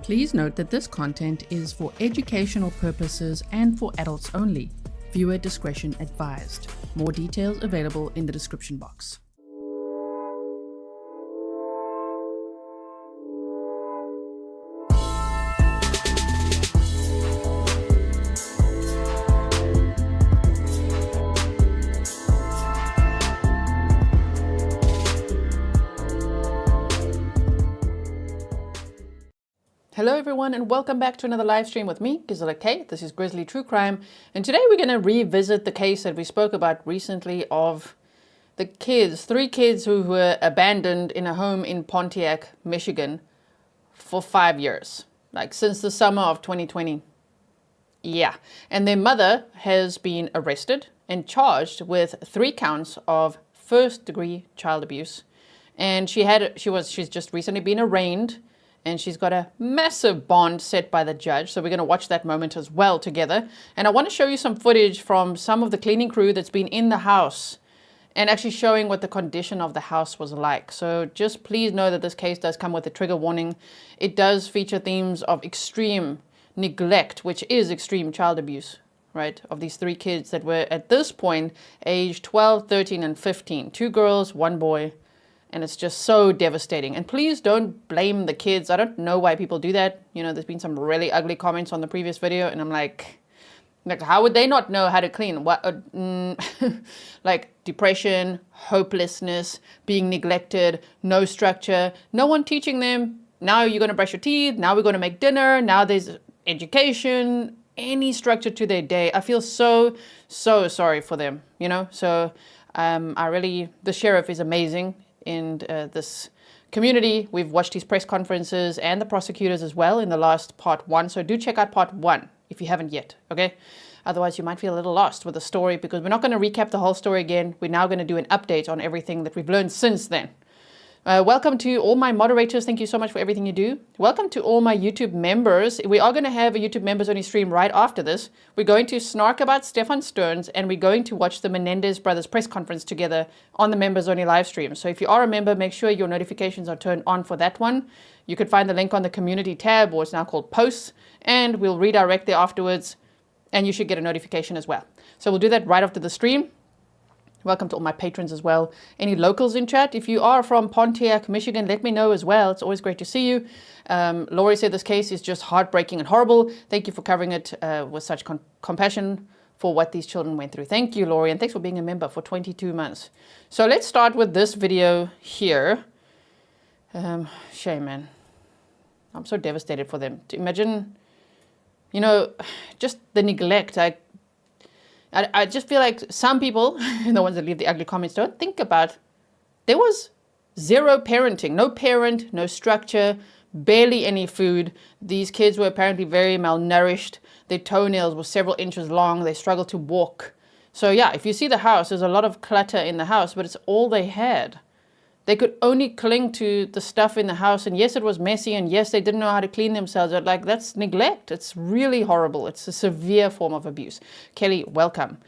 Please note that this content is for educational purposes and for adults only. Viewer discretion advised. More details available in the description box. Hello everyone and welcome back to another live stream with me, Grizzly. This is Grizzly True Crime, and today we're going to revisit the case that we spoke about recently of the kids, 3 kids who were abandoned in a home in Pontiac, Michigan for 5 years, like since the summer of 2020. Yeah, and their mother has been arrested and charged with 3 counts of first-degree child abuse, and she's just recently been arraigned. And she's got a massive bond set by the judge. So we're going to watch that moment as well together. And I want to show you some footage from some of the cleaning crew that's been in the house and actually showing what the condition of the house was like. So just please know that this case does come with a trigger warning. It does feature themes of extreme neglect, which is extreme child abuse, right? Of these 3 kids that were at this point aged 12, 13, and 15. 2 girls, 1 boy. And it's just so devastating. And please don't blame the kids. I don't know why people do that. You know, there's been some really ugly comments on the previous video. And I'm like how would they not know how to clean? What, like depression, hopelessness, being neglected, no structure, no one teaching them. Now you're going to brush your teeth. Now we're going to make dinner. Now there's education, any structure to their day. I feel so sorry for them, you know. So the sheriff is amazing. In this community. We've watched his press conferences and the prosecutors as well in the last part 1. So do check out part 1 if you haven't yet, okay? Otherwise you might feel a little lost with the story because we're not going to recap the whole story again. We're now going to do an update on everything that we've learned since then. Welcome to all my moderators. Thank you so much for everything you do. Welcome to all my YouTube members. We are going to have a YouTube members only stream right after this. We're going to snark about Stefan Stearns and we're going to watch the Menendez brothers press conference together on the members only live stream. So if you are a member, make sure your notifications are turned on for that one. You can find the link on the community tab, or it's now called posts, and we'll redirect there afterwards and you should get a notification as well. So we'll do that right after the stream. Welcome to all my patrons as well. Any locals in chat? If you are from Pontiac, Michigan, let me know as well. It's always great to see you. Laurie said this case is just heartbreaking and horrible. Thank you for covering it with such compassion for what these children went through. Thank you, Laurie, and thanks for being a member for 22 months. So let's start with this video here. Shame, man. I'm so devastated for them. To imagine, you know, just the neglect. I just feel like some people, the ones that leave the ugly comments, don't think about there was 0 parenting, no parent, no structure, barely any food. These kids were apparently very malnourished. Their toenails were several inches long. They struggled to walk. So yeah, if you see the house, there's a lot of clutter in the house, but it's all they had. They could only cling to the stuff in the house. And yes, it was messy. And yes, they didn't know how to clean themselves. But like, that's neglect. It's really horrible. It's a severe form of abuse. Kelly, welcome.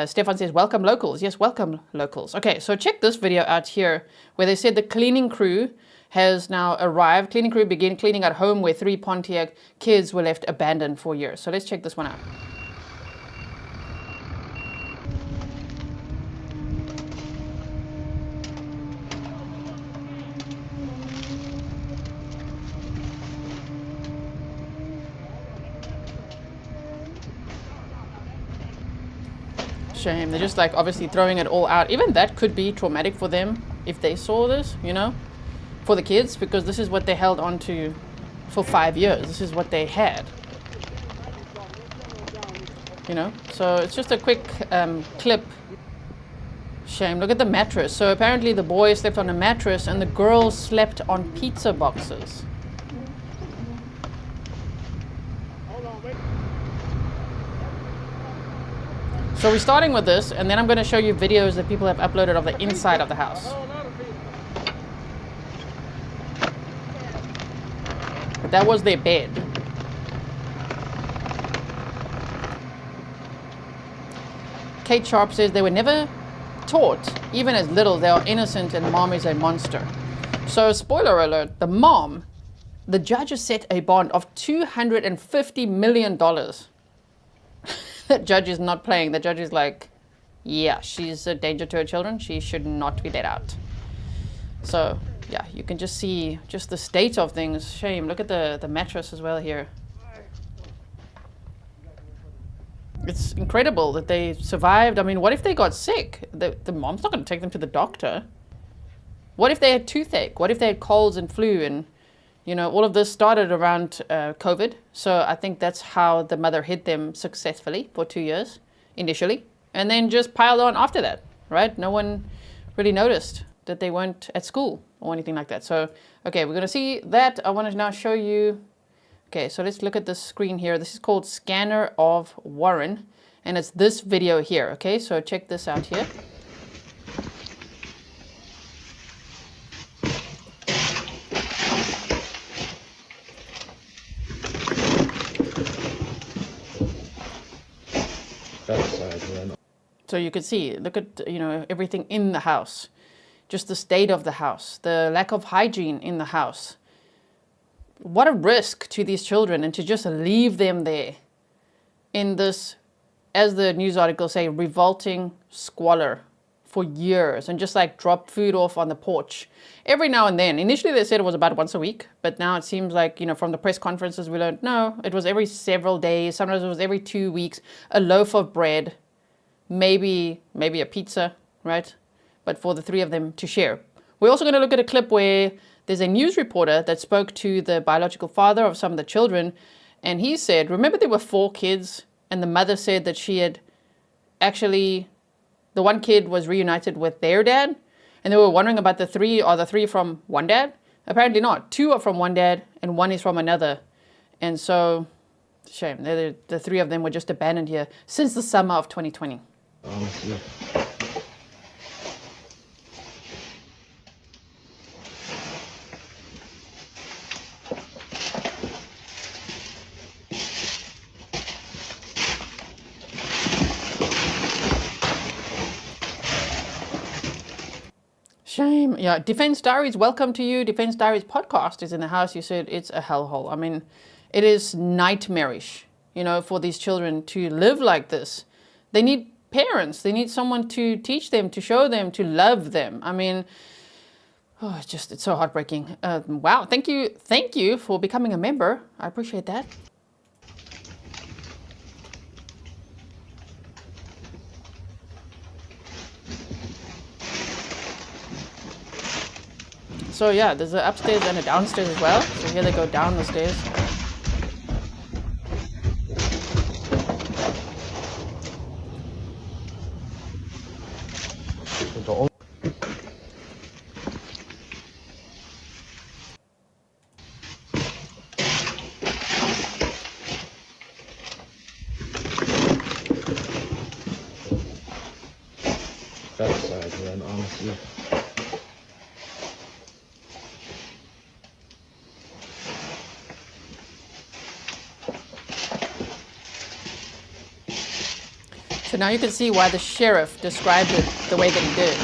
Stefan says, welcome locals. Yes, welcome locals. Okay, so check this video out here where they said the cleaning crew has now arrived. Cleaning crew began cleaning at home where 3 Pontiac kids were left abandoned for years. So let's check this one out. Shame. They're just like obviously throwing it all out. Even that could be traumatic for them if they saw this, you know, for the kids, because this is what they held on to for 5 years. This is what they had, you know. So it's just a quick clip. Shame. Look at the mattress. So apparently the boy slept on a mattress and the girl slept on pizza boxes. So we're starting with this, and then I'm going to show you videos that people have uploaded of the inside of the house. But that was their bed. Kate Sharp says they were never taught, even as little, they are innocent and mom is a monster. So spoiler alert, the mom The judge has set a bond of $250 million. That judge is not playing. The judge is like, yeah, she's a danger to her children. She should not be let out. So, yeah, you can just see just the state of things. Shame. Look at the mattress as well here. It's incredible that they survived. I mean, what if they got sick? The mom's not going to take them to the doctor. What if they had toothache? What if they had colds and flu? And, you know, all of this started around COVID. So I think that's how the mother hid them successfully for 2 years initially. And then just piled on after that, right? No one really noticed that they weren't at school or anything like that. So, okay, we're going to see that. I want to now show you. Okay, so let's look at the screen here. This is called Scanner of Warren. And it's this video here, okay? So check this out here. So you can see, look at, you know, everything in the house. Just the state of the house, the lack of hygiene in the house. What a risk to these children, and to just leave them there in this, as the news articles say, revolting squalor for years, and just like drop food off on the porch every now and then. Initially they said it was about once a week, but now it seems like, you know, from the press conferences we learned, no, it was every several days. Sometimes it was every 2 weeks, a loaf of bread, maybe a pizza, right? But for the three of them to share. We're also going to look at a clip where there's a news reporter that spoke to the biological father of some of the children, and he said, remember there were 4 kids, and the mother said that she had actually, the one kid was reunited with their dad, and they were wondering about the 3, are the 3 from one dad? Apparently not. 2 are from one dad, and 1 is from another. And so, shame, the 3 of them were just abandoned here since the summer of 2020. Yeah. Shame. Yeah, Defense Diaries, welcome to you. Defense Diaries podcast is in the house. You said it's a hellhole. I mean, it is nightmarish, you know, for these children to live like this. They need parents. They need someone to teach them, to show them, to love them. I mean, oh, it's so heartbreaking. Wow. Thank you for becoming a member. I appreciate that. So yeah, there's an upstairs and a downstairs as well. So here they go down the stairs. That side then, honestly. So now you can see why the sheriff described it the way that he did.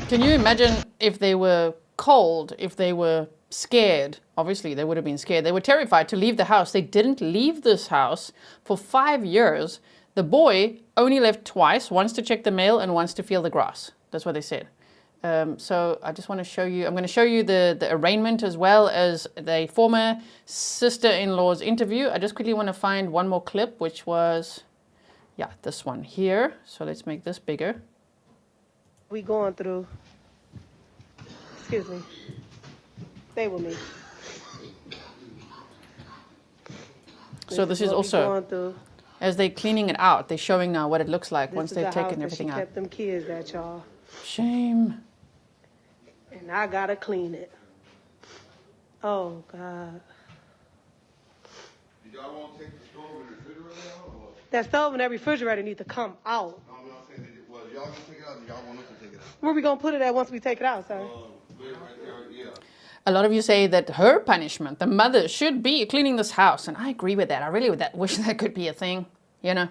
Can you imagine if they were cold, if they were scared? Obviously, they would have been scared. They were terrified to leave the house. They didn't leave this house for 5 years. The boy only left twice, once to check the mail and once to feel the grass. That's what they said. So I just want to show you, I'm going to show you the arraignment as well as the former sister-in-law's interview. I just quickly want to find one more clip, which was, yeah, this one here. So let's make this bigger. We going through, excuse me, stay with me. So this is also, as they're cleaning it out, they're showing now what it looks like once they've taken everything out. She kept them kids at, y'all. Shame. And I gotta clean it. Oh, God. Do y'all want to take the stove and the refrigerator out? Or? That stove and that refrigerator need to come out. No, I'm not saying that. Well, y'all gonna take it out, or y'all want us to take it out? Where we gonna put it at once we take it out, sir? Right there, yeah. a lot of you say that her punishment, the mother, should be cleaning this house. And I agree with that. I really wish that could be a thing, you know.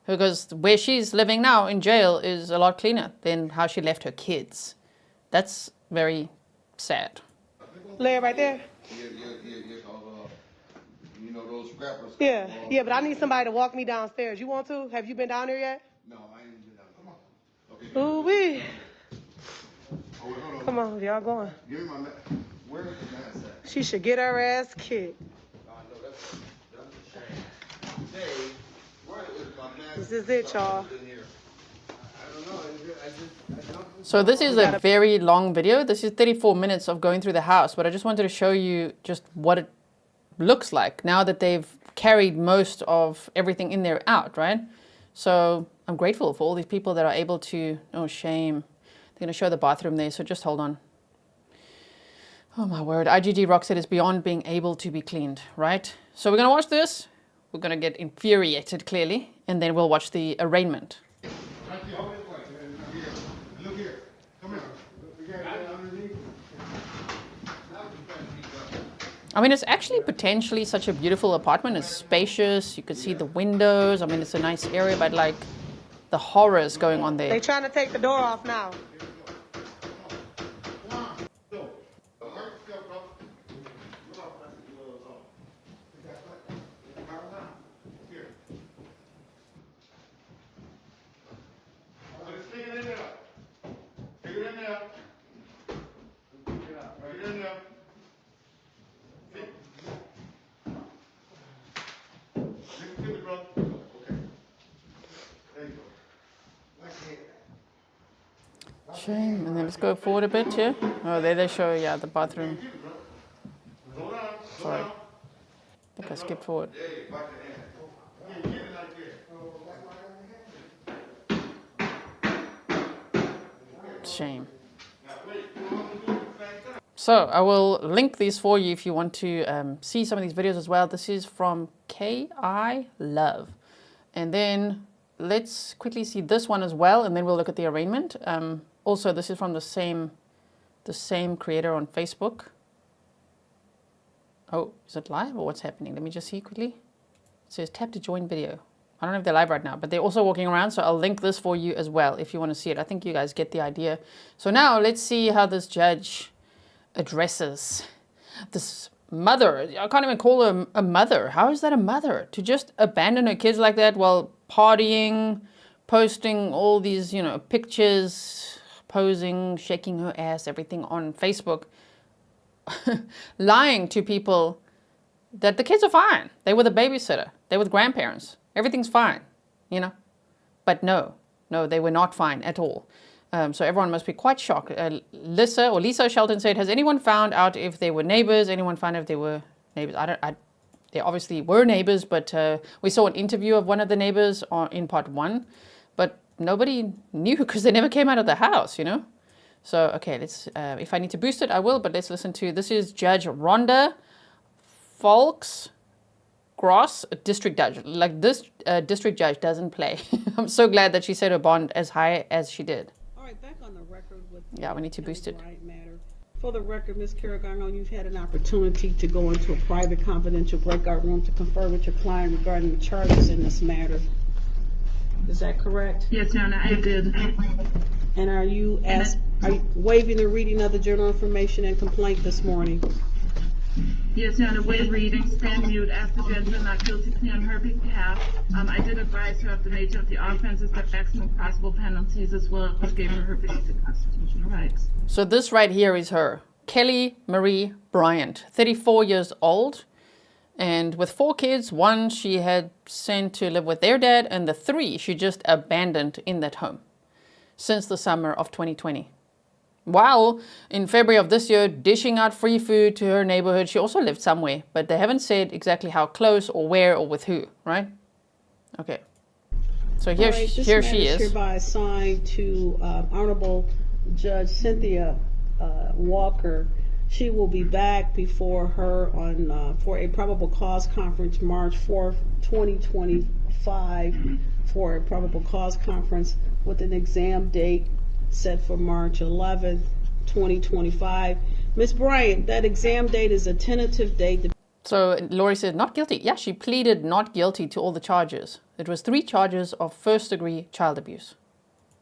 Because where she's living now in jail is a lot cleaner than how she left her kids. That's very sad. Lay it right there. Yeah. You know those scrappers? Yeah, but I need somebody to walk me downstairs. You want to? Have you been down there yet? No, I ain't been down. Come on. Okay. Ooh-wee. Oh, wait, hold on. Come on, y'all going. Give me my mask. Where is the mask at? She should get her ass kicked. No, that's a shame. Hey, where is my mask? This is it, y'all. In here. I don't know. I don't. So this is a very long video. This is 34 minutes of going through the house, but I just wanted to show you just what it looks like now that they've carried most of everything in there out, right? So I'm grateful for all these people that are able to, oh shame. They're gonna show the bathroom there, so just hold on. Oh my word, IGG Rock said it's beyond being able to be cleaned, right? So we're gonna watch this. We're gonna get infuriated clearly, and then we'll watch the arraignment. Right here. Look here. Come here. I mean, it's actually potentially such a beautiful apartment. It's spacious. You could see the windows. I mean, it's a nice area, but like the horrors going on there. They trying to take the door off now. Shame. And then let's go forward a bit here. Oh, there they show, yeah, the bathroom. Sorry. I think I skipped forward. Shame. So I will link these for you if you want to see some of these videos as well. This is from K.I. Love. And then let's quickly see this one as well, and then we'll look at the arraignment. Also, this is from the same creator on Facebook. Oh, is it live or what's happening? Let me just see quickly. It says tap to join video. I don't know if they're live right now, but they're also walking around, so I'll link this for you as well if you want to see it. I think you guys get the idea. So now let's see how this judge addresses this mother. I can't even call her a mother. How is that a mother? To just abandon her kids like that while partying, posting all these, you know, pictures, posing, shaking her ass, everything on Facebook, lying to people that the kids are fine. They were the babysitter. They were the grandparents. Everything's fine, you know. But no, they were not fine at all. So everyone must be quite shocked. Lisa Shelton said, has anyone found out if they were neighbors? Anyone found out if they were neighbors? They obviously were neighbors, but we saw an interview of one of the neighbors in part 1, but nobody knew because they never came out of the house, you know? So, okay, let's, if I need to boost it, I will, but let's listen to, this is Judge Rhonda Falks Gross, a district judge. Like this district judge doesn't play. I'm so glad that she set her bond as high as she did. All right, back on the record with yeah, we need to boost it. Matter. For the record, Ms. Carragano, you've had an opportunity to go into a private confidential breakout room to confer with your client regarding the charges in this matter. Is that correct? Yes, Your Honor, I did. And are you waiving the reading of the general information and complaint this morning? Yes, Your Honor, waive reading, stand mute, ask the judgment not guilty plea on her behalf. I did advise her of the nature of the offenses, the maximum possible penalties, as well as gave her basic constitutional rights. So this right here is her, Kelly Marie Bryant, 34 years old. And with 4 kids, 1 she had sent to live with their dad, and the 3 she just abandoned in that home since the summer of 2020. While in February of this year, dishing out free food to her neighborhood, she also lived somewhere, but they haven't said exactly how close or where or with who, right? Okay. So here, right, here she is. Hereby assigned to Honorable Judge Cynthia Walker. She will be back before her on for a probable cause conference March 4th, 2025, for a probable cause conference with an exam date set for March 11th, 2025. Ms. Bryant, that exam date is a tentative date. So Lori said not guilty. Yeah, she pleaded not guilty to all the charges. It was 3 charges of first-degree child abuse.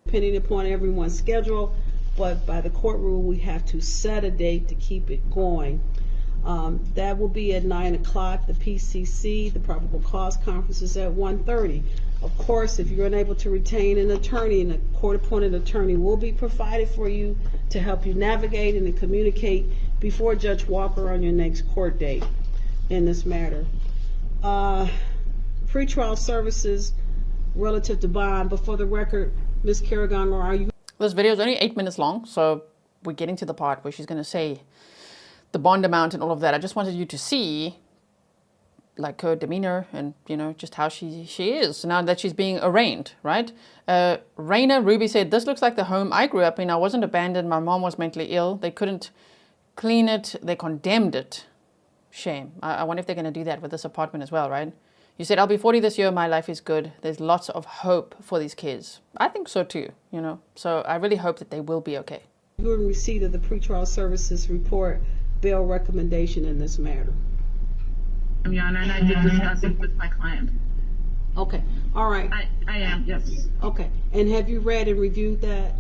Depending upon everyone's schedule, but by the court rule, we have to set a date to keep it going. That will be at 9 o'clock. The PCC, the probable cause conference, is at 1:30. Of course, if you're unable to retain an attorney, and a court-appointed attorney will be provided for you to help you navigate and to communicate before Judge Walker on your next court date in this matter. Pretrial services relative to bond, but for the record, Ms. Carragon, are you? This video is only 8 minutes long, so we're getting to the part where she's going to say the bond amount and all of that. I just wanted you to see like her demeanor and, you know, just how she is now that she's being arraigned, right? Raina Ruby said, this looks like the home I grew up in. I wasn't abandoned. My mom was mentally ill. They couldn't clean it. They condemned it. Shame. I wonder if they're going to do that with this apartment as well, right? You said, I'll be 40 this year. My life is good. There's lots of hope for these kids. I think so too, you know. So I really hope that they will be okay. You're in receipt of the pretrial services report bail recommendation in this matter. Your Honor, and I did discuss it with my client. Okay, all right. I am, yes. Okay, and have you read and reviewed that?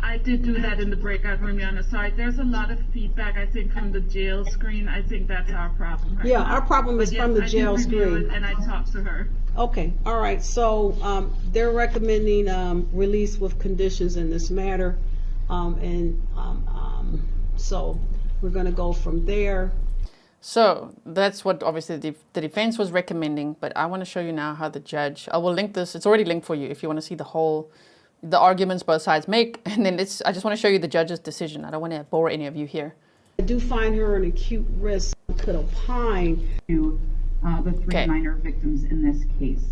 I did do that in the breakout room, Your Honor. Sorry, there's a lot of feedback, I think, from the jail screen. I think that's our problem right Yeah, now. our problem is But from yes, the jail I did review screen. it, and I talked to her. Okay, all right, so they're recommending release with conditions in this matter. So we're gonna go from there. So that's what obviously the defense was recommending, but I want to show you now how the judge, I will link this, it's already linked for you if you want to see the arguments both sides make, and then I just want to show you the judge's decision. I don't want to bore any of you here. I do find her an acute risk, could opine. To the 3 Okay. minor victims in this case.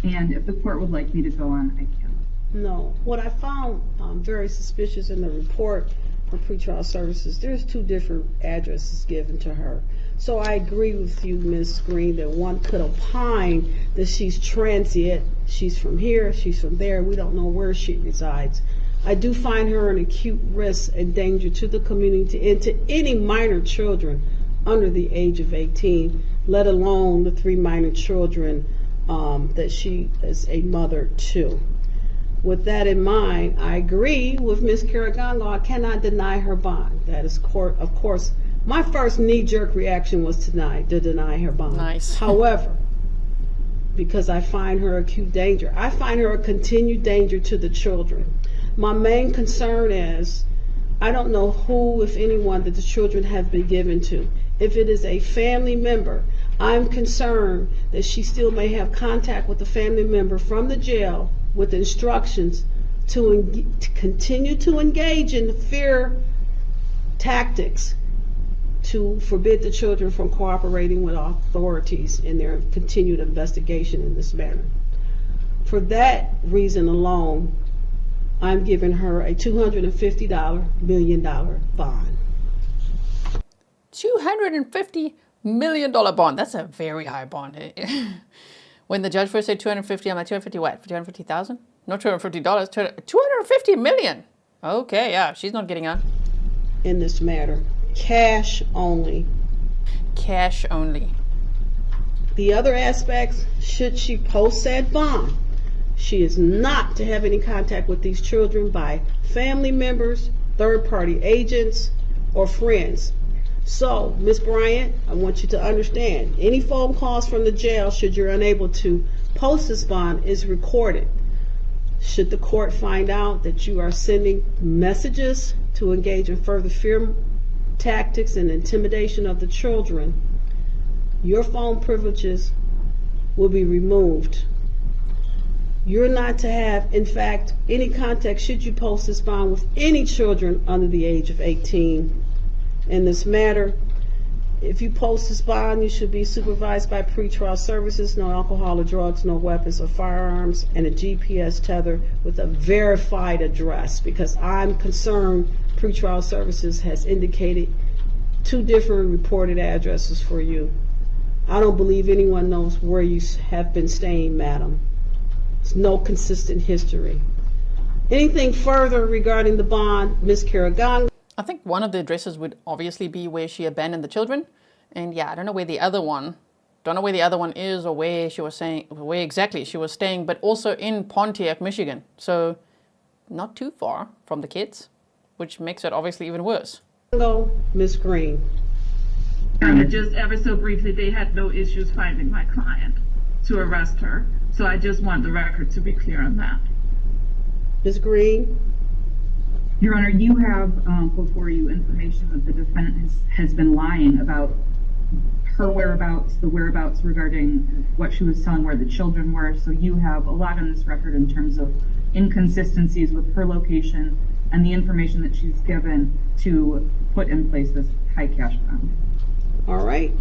And if the court would like me to go on, I can. No, what I found very suspicious in the report for pretrial services, there's 2 different addresses given to her. So I agree with you, Ms. Green, that one could opine that she's transient. She's from here, she's from there. We don't know where she resides. I do find her an acute risk and danger to the community and to any minor children under the age of 18, let alone the 3 minor children that she is a mother to. With that in mind, I agree with Ms. Carragongo. I cannot deny her bond. That is of course, my first knee-jerk reaction was to deny her bond. Nice. However, because I find her acute danger, I find her a continued danger to the children. My main concern is, I don't know who, if anyone, that the children have been given to. If it is a family member, I'm concerned that she still may have contact with the family member from the jail with instructions to continue to engage in fear tactics to forbid the children from cooperating with authorities in their continued investigation in this matter. For that reason alone, I'm giving her a $250 million bond. $250 million bond. That's a very high bond. When the judge first said 250, I'm like, 250 what? 250,000? Not $250, $250 million. Okay, yeah, she's not getting on. In this matter, cash only. Cash only. The other aspects, should she post said bond, she is not to have any contact with these children by family members, third-party agents, or friends. So, Ms. Bryant, I want you to understand, any phone calls from the jail, should you're unable to post this bond, is recorded. Should the court find out that you are sending messages to engage in further fear tactics and intimidation of the children, your phone privileges will be removed. You're not to have, in fact, any contact, should you post this bond, with any children under the age of 18. In this matter, if you post this bond, you should be supervised by pretrial services, no alcohol or drugs, no weapons or firearms, and a GPS tether with a verified address, because I'm concerned pretrial services has indicated 2 different reported addresses for you. I don't believe anyone knows where you have been staying, madam. There's no consistent history. Anything further regarding the bond, Ms. Carragon? I think one of the addresses would obviously be where she abandoned the children. And yeah, I don't know where the other one is, or where she was saying, where exactly she was staying, but also in Pontiac, Michigan. So not too far from the kids, which makes it obviously even worse. Hello, Miss Green. Just ever so briefly, they had no issues finding my client to arrest her. So I just want the record to be clear on that. Ms. Green? Your Honor, you have before you information that the defendant has been lying about her whereabouts, the whereabouts regarding what she was telling where the children were. So you have a lot on this record in terms of inconsistencies with her location and the information that she's given to put in place this high cash bond. All right.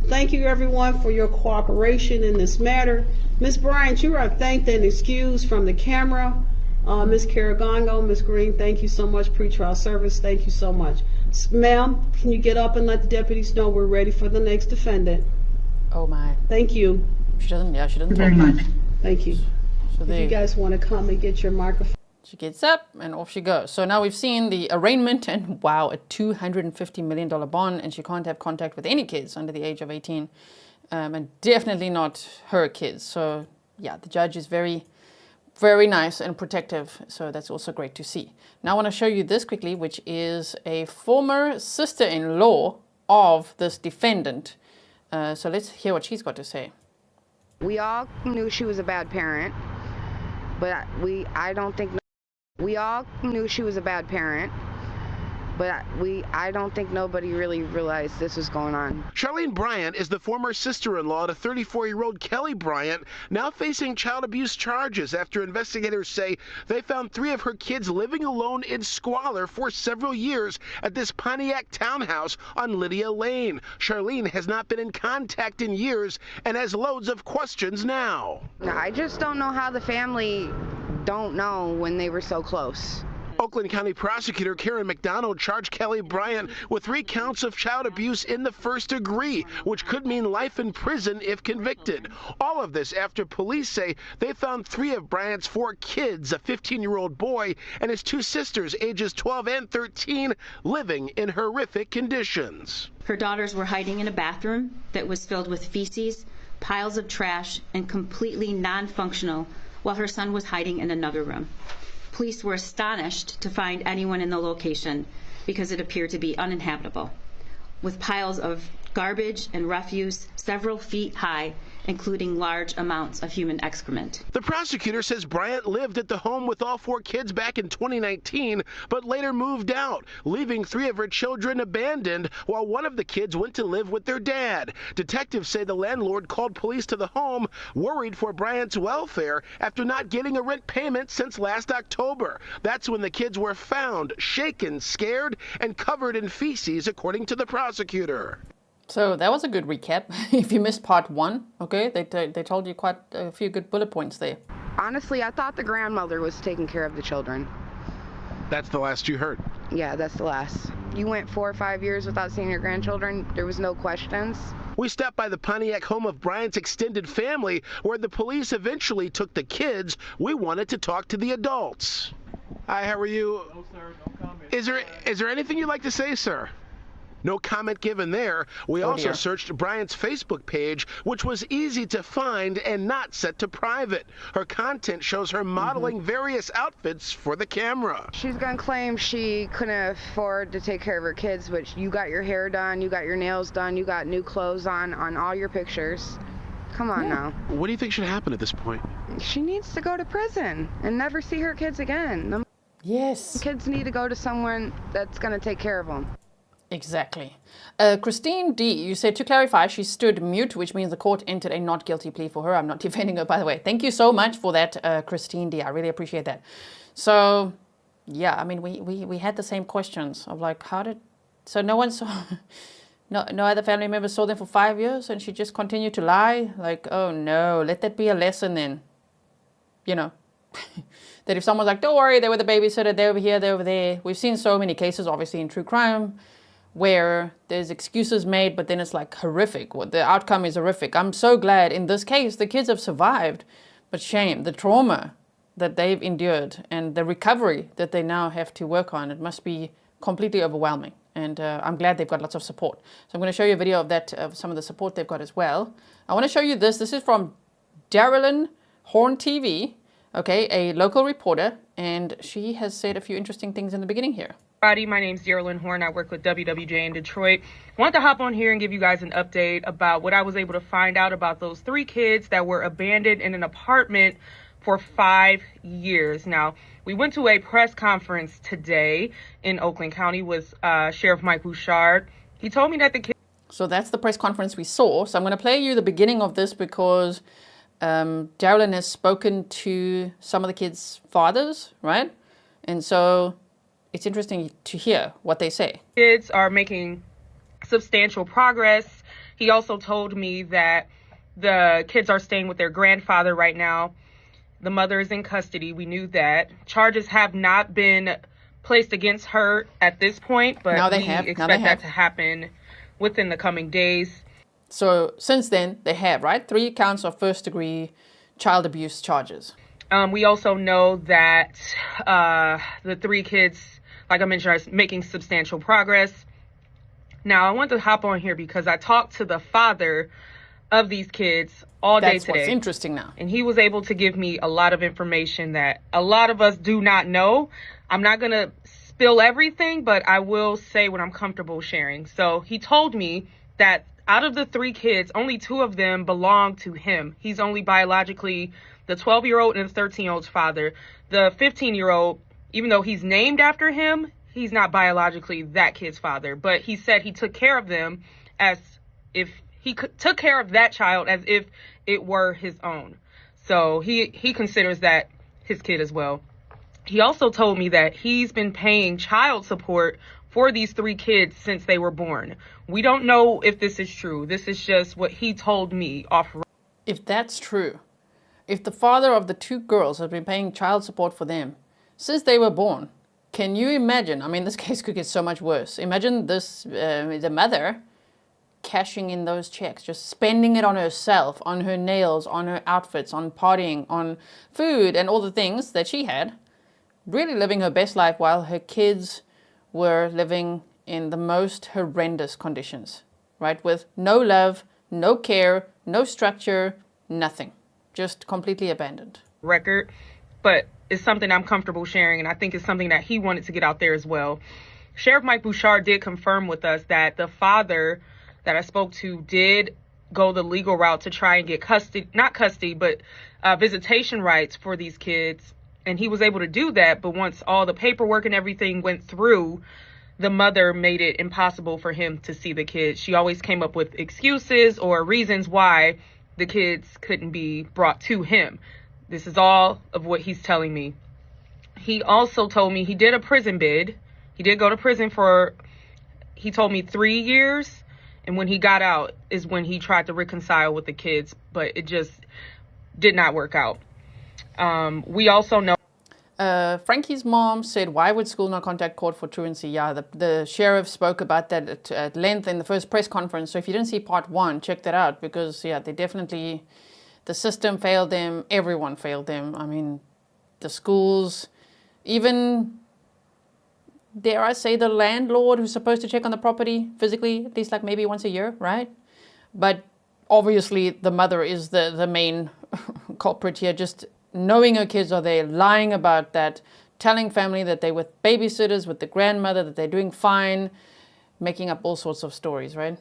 Thank you, everyone, for your cooperation in this matter. Ms. Bryant, you are thanked and excused from the camera. Ms. Caragongo, Ms. Green, thank you so much. Pretrial service, thank you so much. Ma'am, can you get up and let the deputies know we're ready for the next defendant? Oh my. Thank you. She doesn't Very much. Thank you. So If you guys want to come and get your microphone. She gets up and off she goes. So now we've seen the arraignment and wow, a $250 million bond, and she can't have contact with any kids under the age of 18, and definitely not her kids. So yeah, the judge is very, very nice and protective. So that's also great to see. Now I want to show you this quickly, which is a former sister-in-law of this defendant. So let's hear what she's got to say. We all knew she was a bad parent, but we all knew she was a bad parent, but I don't think nobody really realized this was going on. Charlene Bryant is the former sister-in-law to 34-year-old Kelly Bryant, now facing child abuse charges after investigators say they found 3 of her kids living alone in squalor for several years at this Pontiac townhouse on Lydia Lane. Charlene has not been in contact in years and has loads of questions now. I just don't know how the family don't know when they were so close. Oakland County Prosecutor Karen McDonald charged Kelly Bryant with 3 counts of child abuse in the first degree, which could mean life in prison if convicted. All of this after police say they found 3 of Bryant's 4 kids, a 15-year-old boy and his 2 sisters, ages 12 and 13, living in horrific conditions. Her daughters were hiding in a bathroom that was filled with feces, piles of trash, and completely non-functional, while her son was hiding in another room. Police were astonished to find anyone in the location because it appeared to be uninhabitable, with piles of garbage and refuse several feet high, including large amounts of human excrement. The prosecutor says Bryant lived at the home with all 4 kids back in 2019, but later moved out, leaving 3 of her children abandoned while one of the kids went to live with their dad. Detectives say the landlord called police to the home, worried for Bryant's welfare after not getting a rent payment since last October. That's when the kids were found, shaken, scared, and covered in feces, according to the prosecutor. So that was a good recap. If you missed part 1, okay, they told you quite a few good bullet points there. Honestly, I thought the grandmother was taking care of the children. That's the last you heard? Yeah, that's the last. You went 4 or 5 years without seeing your grandchildren. There was no questions. We stopped by the Pontiac home of Bryant's extended family, where the police eventually took the kids. We wanted to talk to the adults. Hi, how are you? No, sir, no comment. Is there anything you'd like to say, sir? No comment given there. We also dear. searched Bryant's Facebook page, which was easy to find and not set to private. Her content shows her modeling various outfits for the camera. She's gonna claim she couldn't afford to take care of her kids, but you got your hair done, you got your nails done, you got new clothes on all your pictures. Come on now. What do you think should happen at this point? She needs to go to prison and never see her kids again. The Yes. kids need to go to someone that's gonna take care of them. Exactly. Christine D, you said to clarify, she stood mute, which means the court entered a not guilty plea for her. I'm not defending her, by the way. Thank you so much for that, Christine D. I really appreciate that. So, yeah, I mean, we had the same questions of like, so no one saw, no other family members saw them for 5 years and she just continued to lie? Like, oh no, let that be a lesson then. You know, that if someone's like, don't worry, they were the babysitter, they're over here, they're over there. We've seen so many cases, obviously, in true crime, where there's excuses made, but then it's like horrific. The outcome is horrific. I'm so glad in this case the kids have survived, but shame, the trauma that they've endured and the recovery that they now have to work on, it must be completely overwhelming. And I'm glad they've got lots of support. So I'm going to show you a video of that, of some of the support they've got as well. I want to show you this. This is from Darylyn Horn TV, okay, a local reporter, and she has said a few interesting things in the beginning here. My name's Darylyn Horn. I work with WWJ in Detroit. Wanted to hop on here and give you guys an update about what I was able to find out about those 3 kids that were abandoned in an apartment for 5 years. Now, we went to a press conference today in Oakland County with Sheriff Mike Bouchard. He told me that the kids... So that's the press conference we saw. So I'm going to play you the beginning of this because Darylyn has spoken to some of the kids' fathers, right? And so it's interesting to hear what they say. Kids are making substantial progress. He also told me that the kids are staying with their grandfather right now. The mother is in custody. We knew that. Charges have not been placed against her at this point, but we expect that to happen within the coming days. So since then, they have, right? 3 counts of first-degree child abuse charges. We also know that the 3 kids, like I mentioned, are making substantial progress. Now, I want to hop on here because I talked to the father of these kids all day today. That's what's interesting now. And he was able to give me a lot of information that a lot of us do not know. I'm not going to spill everything, but I will say what I'm comfortable sharing. So he told me that out of the 3 kids, only 2 of them belong to him. He's only biologically the 12-year-old and the 13-year-old's father. The 15-year-old, even though he's named after him, he's not biologically that kid's father. But he said he took care of them as if took care of that child as if it were his own. So he considers that his kid as well. He also told me that he's been paying child support for these 3 kids since they were born. We don't know if this is true. This is just what he told me off. If that's true, if the father of the 2 girls has been paying child support for them since they were born, can you imagine? I mean, this case could get so much worse. Imagine this, the mother cashing in those checks, just spending it on herself, on her nails, on her outfits, on partying, on food and all the things that she had, really living her best life while her kids were living in the most horrendous conditions, right? With no love, no care, no structure, nothing. Just completely abandoned. Record, but it's something I'm comfortable sharing, and I think it's something that he wanted to get out there as well. Sheriff Mike Bouchard did confirm with us that the father that I spoke to did go the legal route to try and get visitation rights for these kids. And he was able to do that. But once all the paperwork and everything went through, the mother made it impossible for him to see the kids. She always came up with excuses or reasons why the kids couldn't be brought to him. This is all of what he's telling me. He also told me he did a prison bid. He did go to prison for, he told me 3 years. And when he got out is when he tried to reconcile with the kids, but it just did not work out. We also know. Frankie's mom said, why would school not contact court for truancy? Yeah, the sheriff spoke about that at length in the first press conference. So if you didn't see part 1, check that out because, yeah, they definitely, the system failed them. Everyone failed them. I mean, the schools, even, dare I say, the landlord who's supposed to check on the property physically, at least like maybe once a year, right? But obviously the mother is the main culprit here, just knowing her kids are there, lying about that, telling family that they're with babysitters, with the grandmother, that they're doing fine, making up all sorts of stories, right?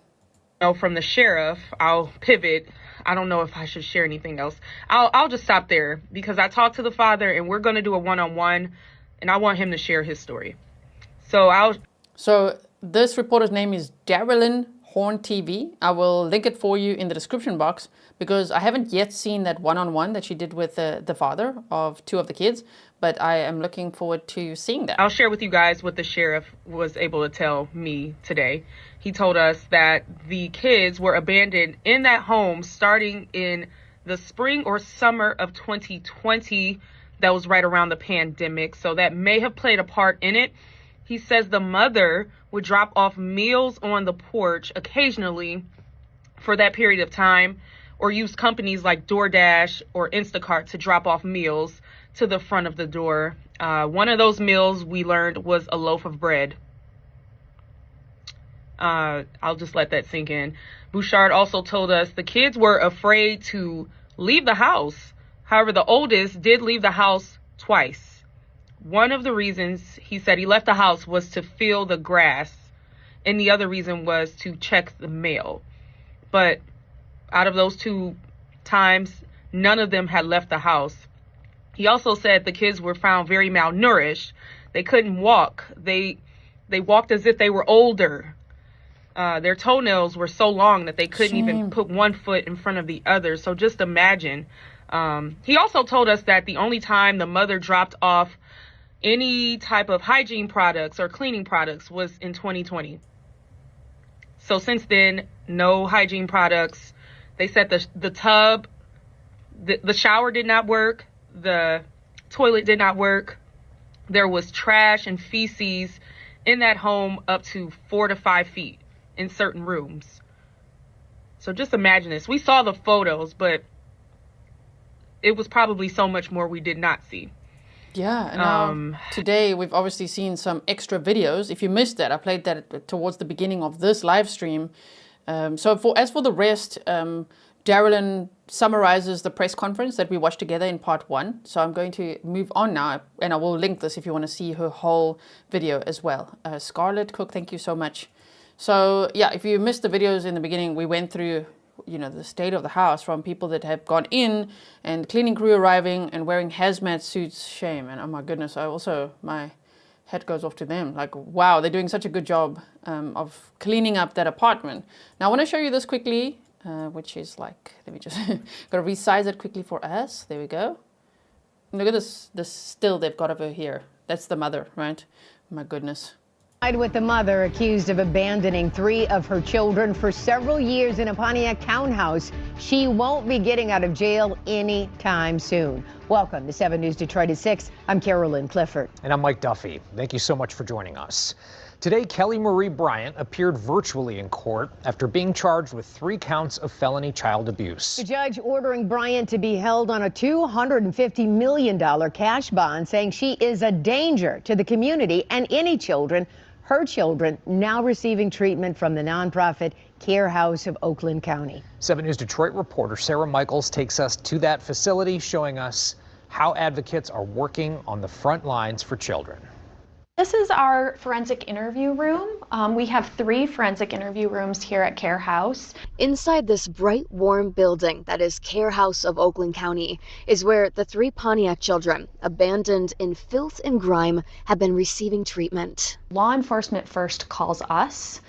From the sheriff, I'll pivot. I don't know if I should share anything else. I'll just stop there because I talked to the father and we're going to do a one-on-one and I want him to share his story. So this reporter's name is Darylyn Horn TV. I will link it for you in the description box because I haven't yet seen that one-on-one that she did with the father of 2 of the kids, but I am looking forward to seeing that. I'll share with you guys what the sheriff was able to tell me today. He told us that the kids were abandoned in that home starting in the spring or summer of 2020. That was right around the pandemic, so that may have played a part in it. He says the mother would drop off meals on the porch occasionally for that period of time, or use companies like DoorDash or Instacart to drop off meals to the front of the door. One of those meals we learned was a loaf of bread. I'll just let that sink in. Bouchard also told us the kids were afraid to leave the house. However, the oldest did leave the house twice. One of the reasons he said he left the house was to feel the grass, and the other reason was to check the mail. But out of those 2 times, none of them had left the house. He also said the kids were found very malnourished. They couldn't walk. They walked as if they were older. Their toenails were so long that they couldn't even put one foot in front of the other. So just imagine. He also told us that the only time the mother dropped off any type of hygiene products or cleaning products was in 2020. So since then, no hygiene products. They said the tub, the shower did not work. The toilet did not work. There was trash and feces in that home up to 4 to 5 feet in certain rooms. So just imagine this. We saw the photos, but it was probably so much more we did not see. Yeah, and today we've obviously seen some extra videos. If you missed that, I played that towards the beginning of this live stream. So as for the rest, Darylyn summarizes the press conference that we watched together in part 1. So I'm going to move on now, and I will link this if you want to see her whole video as well. Scarlett Cook, thank you so much. So yeah, if you missed the videos in the beginning, we went through, you know, the state of the house from people that have gone in and cleaning crew arriving and wearing hazmat suits. Shame. And oh my goodness, my head goes off to them. Like, wow, they're doing such a good job of cleaning up that apartment. Now I want to show you this quickly, which is like, let me just gotta resize it quickly for us. There we go. Look at this still they've got over here. That's the mother, right? Oh my goodness. With the mother accused of abandoning 3 of her children for several years in a Pontiac townhouse. She won't be getting out of jail anytime soon. Welcome to 7 News Detroit at 6. I'm Carolyn Clifford. And I'm Mike Duffy. Thank you so much for joining us. Today, Kelly Marie Bryant appeared virtually in court after being charged with 3 counts of felony child abuse. The judge ordering Bryant to be held on a $250 million cash bond, saying she is a danger to the community and any children. Her children now receiving treatment from the nonprofit Care House of Oakland County. 7 News Detroit reporter Sarah Michaels takes us to that facility, showing us how advocates are working on the front lines for children. This is our forensic interview room. We have 3 forensic interview rooms here at Care House. Inside this bright, warm building that is Care House of Oakland County is where the 3 Pontiac children, abandoned in filth and grime, have been receiving treatment. Law enforcement first calls us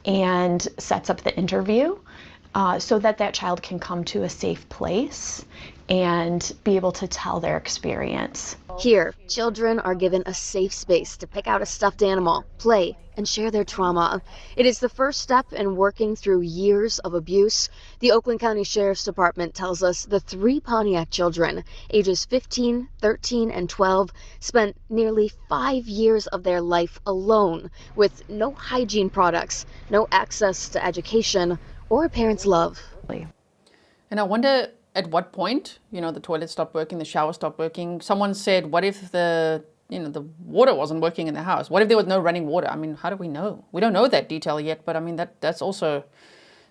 and sets up the interview so that that child can come to a safe place and be able to tell their experience. Here, children are given a safe space to pick out a stuffed animal, play, and share their trauma. It is the first step in working through years of abuse. The Oakland County Sheriff's Department tells us the 3 Pontiac children, ages 15, 13, and 12, spent nearly 5 years of their life alone with no hygiene products, no access to education, or a parent's love. And I wonder, at what point, you know, the toilet stopped working, the shower stopped working. Someone said, what if the water wasn't working in the house? What if there was no running water? I mean, how do we know? We don't know that detail yet, but I mean, that's also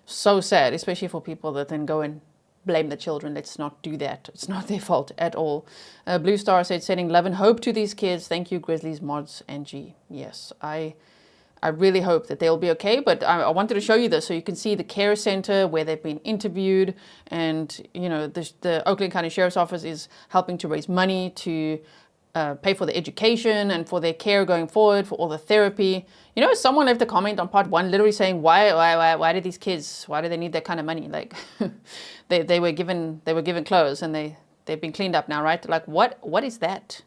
so sad, especially for people that then go and blame the children. Let's not do that. It's not their fault at all. Blue Star said, sending love and hope to these kids. Thank you, Grizzlies, Mods, and G. Yes, I really hope that they'll be okay, but I wanted to show you this so you can see the care center where they've been interviewed, and you know the Oakland County Sheriff's Office is helping to raise money to pay for the education and for their care going forward, for all the therapy. You know, someone left a comment on part 1 literally saying, why did these kids, why do they need that kind of money? Like they were given clothes and they've been cleaned up now, right? Like what is that?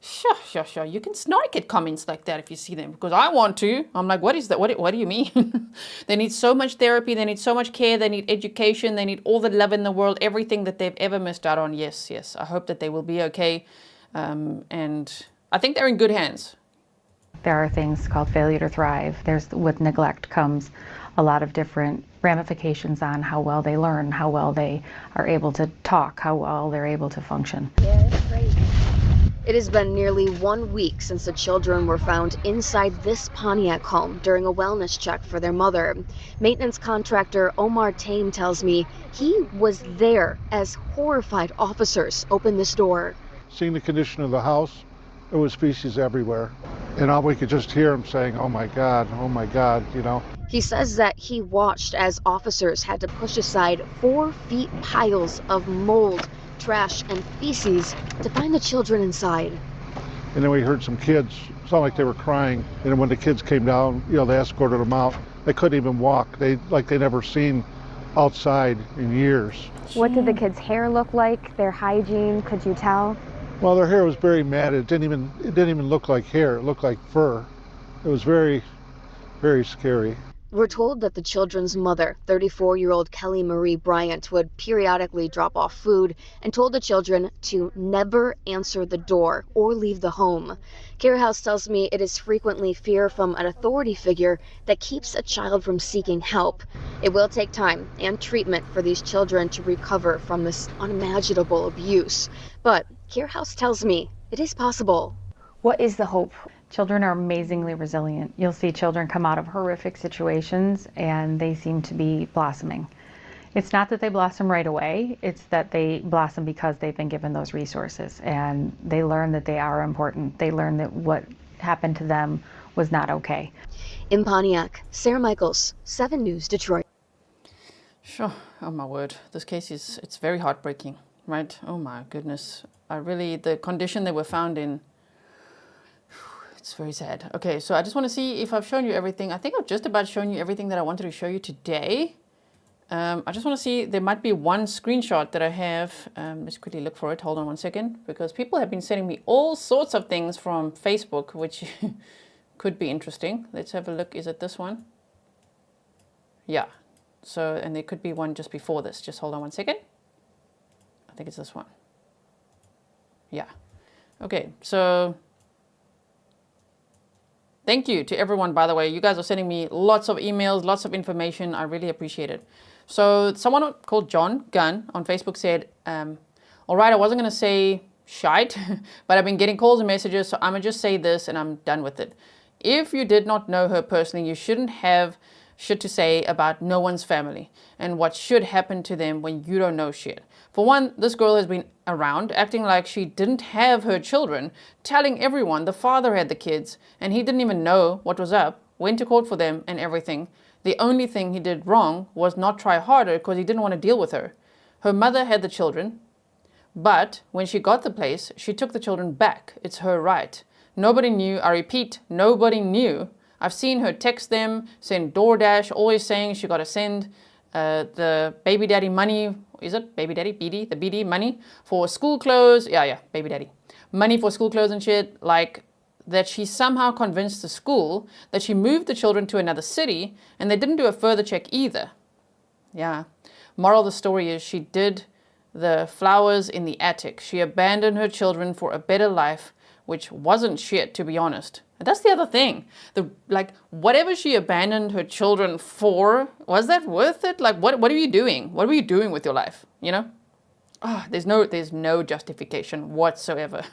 Sure. You can snark at comments like that if you see them, because I want to. I'm like, what is that? What do you mean? They need so much therapy. They need so much care. They need education. They need all the love in the world, everything that they've ever missed out on. Yes. I hope that they will be okay. And I think they're in good hands. There are things called failure to thrive. With neglect comes a lot of different ramifications on how well they learn, how well they are able to talk, how well they're able to function. Yeah, that's great. It has been nearly 1 week since the children were found inside this Pontiac home during a wellness check for their mother. Maintenance contractor Omar Tame tells me he was there as horrified officers opened this door. Seeing the condition of the house, there was feces everywhere. And all we could just hear him saying, oh my God, you know. He says that he watched as officers had to push aside 4 feet piles of mold, trash, and feces to find the children inside. And then we heard some kids sound like they were crying. And when the kids came down, you know, they escorted them out. They couldn't even walk. They never seen outside in years. What did the kids' hair look like? Their hygiene, could you tell? Well, their hair was very matted. It didn't even look like hair. It looked like fur. It was very, very scary. We're told that the children's mother, 34-year-old Kelly Marie Bryant, would periodically drop off food and told the children to never answer the door or leave the home. Care House tells me it is frequently fear from an authority figure that keeps a child from seeking help. It will take time and treatment for these children to recover from this unimaginable abuse. But Care House tells me it is possible. What is the hope? Children are amazingly resilient. You'll see children come out of horrific situations and they seem to be blossoming. It's not that they blossom right away, it's that they blossom because they've been given those resources and they learn that they are important. They learn that what happened to them was not okay. In Pontiac, Sarah Michaels, 7 News, Detroit. Sure. Oh my word. This case it's very heartbreaking, right? Oh my goodness. The condition they were found in, it's very sad. Okay, so I just want to see if I've shown you everything. I think I've just about shown you everything that I wanted to show you today. I just want to see, there might be one screenshot that I have. Let's quickly look for it. Hold on one second, because people have been sending me all sorts of things from Facebook, which could be interesting. Let's have a look. Is it this one? Yeah. So, and there could be one just before this. Just hold on one second. I think it's this one. Yeah. Okay, so thank you to everyone, by the way. You guys are sending me lots of emails, lots of information. I really appreciate it. So someone called John Gunn on Facebook said, all right, I wasn't going to say shite, but I've been getting calls and messages, so I'm going to just say this and I'm done with it. If you did not know her personally, you shouldn't have shit to say about no one's family and what should happen to them when you don't know shit. For one, this girl has been around acting like she didn't have her children, telling everyone the father had the kids and he didn't even know what was up, went to court for them and everything. The only thing he did wrong was not try harder because he didn't want to deal with her. Her mother had the children, but when she got the place, she took the children back. It's her right. Nobody knew, I repeat, nobody knew. I've seen her text them, send DoorDash, always saying she got to send the baby daddy money. Is it baby daddy? BD? The BD money for school clothes. Yeah, baby daddy. Money for school clothes and shit. Like that she somehow convinced the school that she moved the children to another city and they didn't do a further check either. Yeah. Moral of the story is she did the flowers in the attic. She abandoned her children for a better life, which wasn't shit, to be honest. And that's the other thing. Whatever she abandoned her children for, was that worth it? Like, what are you doing? What were you doing with your life? You know? Oh, there's no justification whatsoever.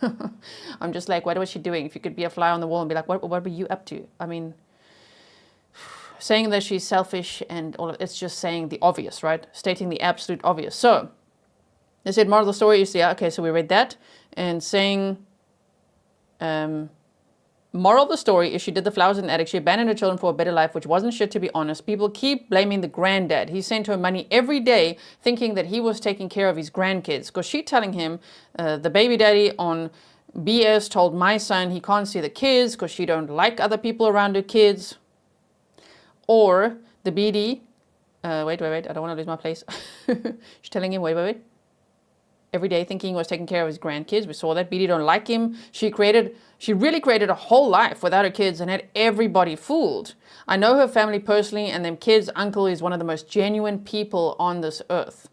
I'm just like, what was she doing? If you could be a fly on the wall and be like, what were you up to? I mean, saying that she's selfish and all of it's just saying the obvious, right? Stating the absolute obvious. So, they said moral of the story is, yeah, okay, so we read that. And saying, moral of the story is she did the flowers in the attic. She abandoned her children for a better life, which wasn't shit, to be honest. People keep blaming the granddad. He sent her money every day thinking that he was taking care of his grandkids. Because she telling him, the baby daddy on BS told my son he can't see the kids because she don't like other people around her kids. Or the BD, wait, I don't want to lose my place. She's telling him, wait. Every day thinking he was taking care of his grandkids. We saw that. BD don't like him. She really created a whole life without her kids and had everybody fooled. I know her family personally, and them kids' uncle is one of the most genuine people on this earth.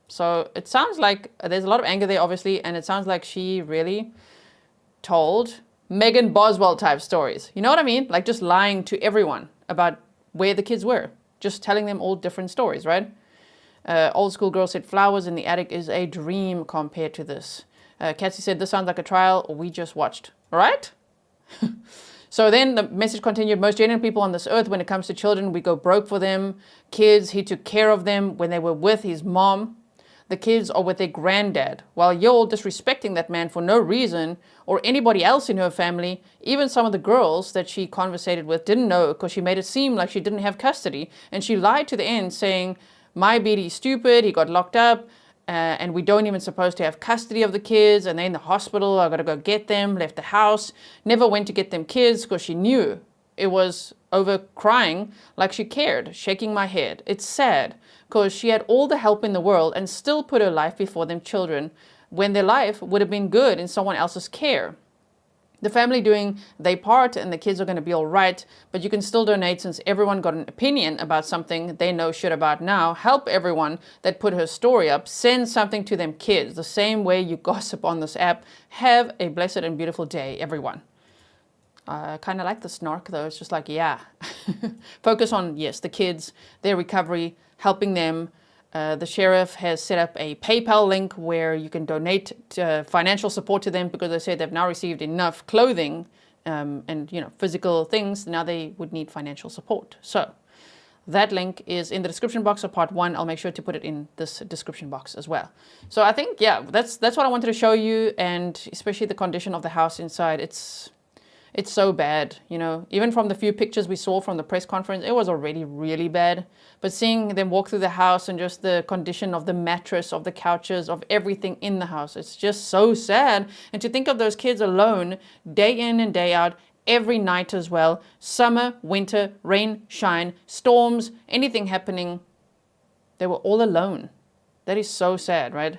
So it sounds like there's a lot of anger there, obviously, and it sounds like she really told Megan Boswell type stories. You know what I mean? Like just lying to everyone about where the kids were. Just telling them all different stories, right? Old school girl said flowers in the attic is a dream compared to this. Cassie said, this sounds like a trial we just watched. All right? So then the message continued, most genuine people on this earth, when it comes to children, we go broke for them. Kids, he took care of them when they were with his mom. The kids are with their granddad. While you're disrespecting that man for no reason, or anybody else in her family, even some of the girls that she conversated with didn't know because she made it seem like she didn't have custody. And she lied to the end saying, my BD's stupid, he got locked up, and we don't even supposed to have custody of the kids, and they're in the hospital, I gotta go get them, left the house, never went to get them kids because she knew it was over crying like she cared, shaking my head. It's sad because she had all the help in the world and still put her life before them children when their life would have been good in someone else's care. The family doing their part and the kids are going to be all right, but you can still donate since everyone got an opinion about something they know shit about now. Help everyone that put her story up. Send something to them kids the same way you gossip on this app. Have a blessed and beautiful day, everyone. I kind of like the snark though. It's just like, yeah. Focus on, yes, the kids, their recovery, helping them. The sheriff has set up a PayPal link where you can donate financial support to them because they say they've now received enough clothing and physical things. Now they would need financial support. So that link is in the description box of part 1. I'll make sure to put it in this description box as well. So I think, yeah, that's what I wanted to show you, and especially the condition of the house inside. It's so bad, even from the few pictures we saw from the press conference, it was already really bad. But seeing them walk through the house and just the condition of the mattress, of the couches, of everything in the house, it's just so sad. And to think of those kids alone, day in and day out, every night as well, summer, winter, rain, shine, storms, anything happening, they were all alone. That is so sad, right?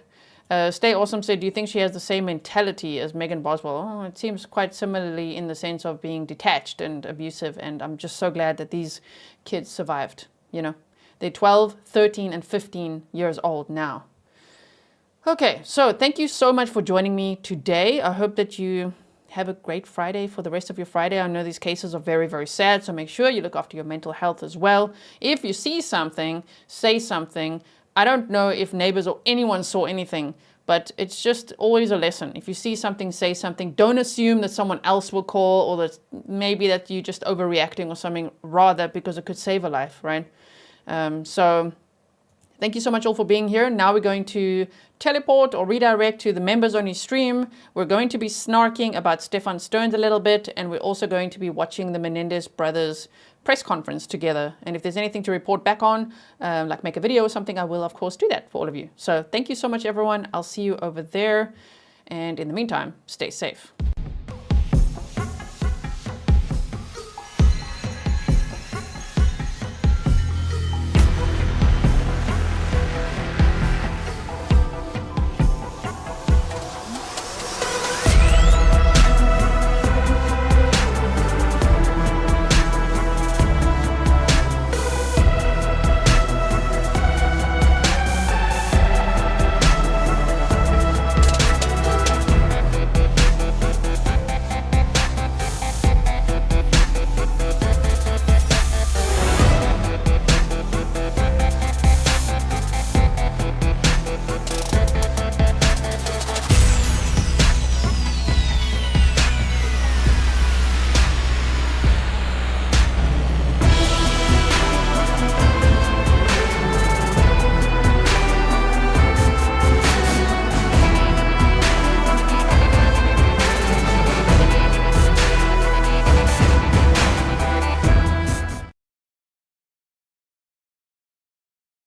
Stay Awesome said, do you think she has the same mentality as Megan Boswell? Oh, it seems quite similarly in the sense of being detached and abusive, and I'm just so glad that these kids survived, They're 12, 13, and 15 years old now. Okay, so thank you so much for joining me today. I hope that you have a great Friday for the rest of your Friday. I know these cases are very, very sad, so make sure you look after your mental health as well. If you see something, say something. I don't know if neighbors or anyone saw anything, but it's just always a lesson. If you see something, say something. Don't assume that someone else will call or that maybe that you're just overreacting or something, rather because it could save a life, right? So thank you so much all for being here. Now we're going to teleport or redirect to the members only stream. We're going to be snarking about Stefan Stearns a little bit, and we're also going to be watching the Menendez brothers press conference together. And if there's anything to report back on, like make a video or something, I will of course do that for all of you. So thank you so much, everyone. I'll see you over there. And in the meantime, stay safe.